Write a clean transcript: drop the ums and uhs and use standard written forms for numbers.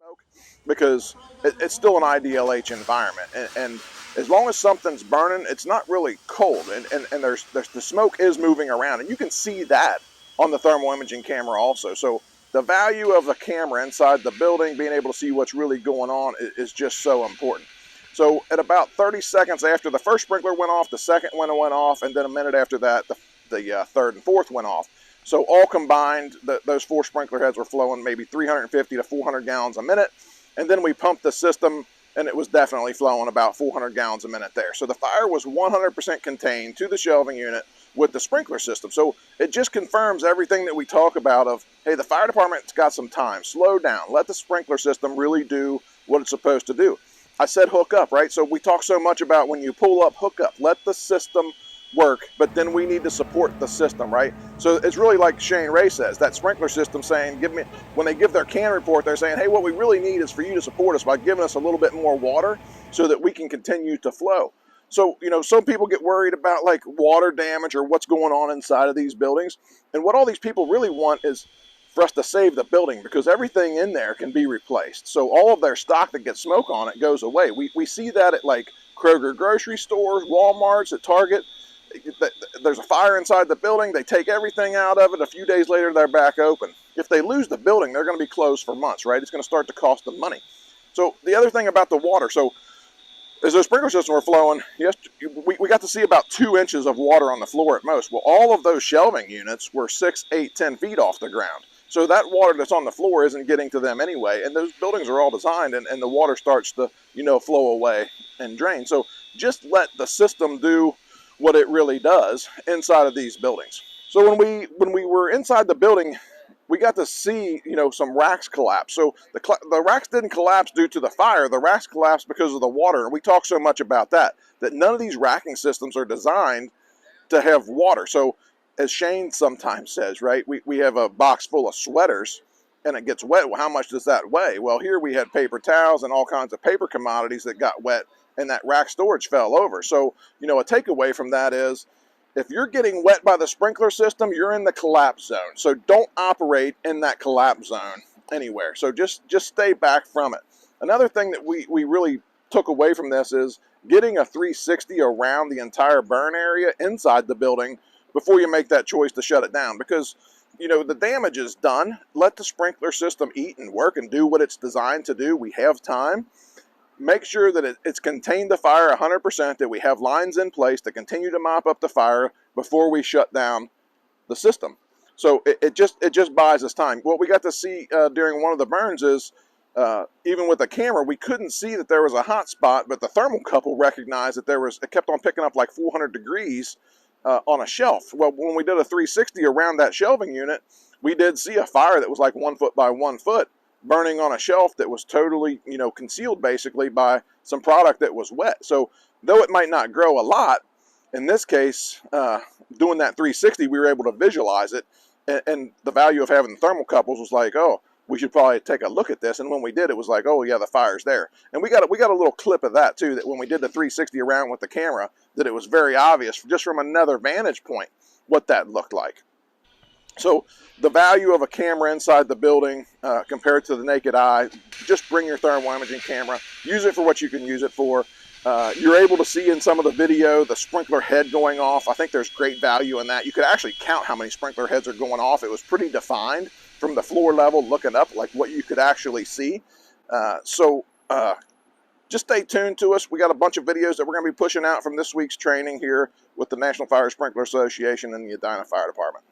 smoke because it's still an IDLH environment, and as long as something's burning, it's not really cold, and there's the smoke is moving around, and you can see that on the thermal imaging camera also. So the value of the camera inside the building, being able to see what's really going on, is just so important. So at about 30 seconds after the first sprinkler went off, the second one went off, and then a minute after that, the third and fourth went off. So all combined, those 4 sprinkler heads were flowing maybe 350 to 400 gallons a minute. And then we pumped the system, and it was definitely flowing about 400 gallons a minute there. So the fire was 100% contained to the shelving unit with the sprinkler system. So it just confirms everything that we talk about of, hey, the fire department's got some time. Slow down. Let the sprinkler system really do what it's supposed to do. I said hook up, right? So we talk so much about when you pull up, hook up. Let the system work, but then we need to support the system, right? So it's really like Shane Ray says, that sprinkler system saying, when they give their can report, they're saying, hey, what we really need is for you to support us by giving us a little bit more water so that we can continue to flow. So, you know, some people get worried about like water damage or what's going on inside of these buildings. And what all these people really want is for us to save the building, because everything in there can be replaced. So all of their stock that gets smoke on it goes away. We see that at like Kroger grocery stores, Walmarts, at Target. There's a fire inside the building, they take everything out of it, a few days later they're back open. If they lose the building, they're going to be closed for months, right? It's going to start to cost them money. So the other thing about the water, so as those sprinkler systems were flowing, yes, we got to see about 2 inches of water on the floor at most. Well, all of those shelving units were 6, 8, 10 feet off the ground. So that water that's on the floor isn't getting to them anyway, and those buildings are all designed, and the water starts to, you know, flow away and drain. So just let the system do what it really does inside of these buildings. So when we were inside the building, we got to see, you know, some racks collapse. So the racks didn't collapse due to the fire. The racks collapsed because of the water, and we talk so much about that none of these racking systems are designed to have water. So as Shane sometimes says, right, we have a box full of sweaters and it gets wet. Well, how much does that weigh? Well, here we had paper towels and all kinds of paper commodities that got wet, and that rack storage fell over. So, you know, a takeaway from that is, if you're getting wet by the sprinkler system, you're in the collapse zone. So don't operate in that collapse zone anywhere. So just stay back from it. Another thing that we really took away from this is getting a 360 around the entire burn area inside the building before you make that choice to shut it down, because, you know, the damage is done. Let the sprinkler system eat and work and do what it's designed to do. We have time. Make sure that it's contained the fire 100%, that we have lines in place to continue to mop up the fire before we shut down the system. So it just buys us time. What we got to see during one of the burns is, even with the camera, we couldn't see that there was a hot spot, but the thermocouple recognized that it kept on picking up like 400 degrees on a shelf. Well, when we did a 360 around that shelving unit, we did see a fire that was like 1 foot by 1 foot burning on a shelf that was totally, you know, concealed basically by some product that was wet. So though it might not grow a lot, in this case, doing that 360, we were able to visualize it, and the value of having the thermocouples was like, oh, we should probably take a look at this. And when we did, it was like, oh yeah, the fire's there. And we got a little clip of that too, that when we did the 360 around with the camera, that it was very obvious just from another vantage point what that looked like. So the value of a camera inside the building compared to the naked eye, just bring your thermal imaging camera, use it for what you can use it for. You're able to see in some of the video the sprinkler head going off. I think there's great value in that. You could actually count how many sprinkler heads are going off. It was pretty defined from the floor level looking up, like what you could actually see. Just stay tuned to us. We got a bunch of videos that we're going to be pushing out from this week's training here with the National Fire Sprinkler Association and the Edina Fire Department.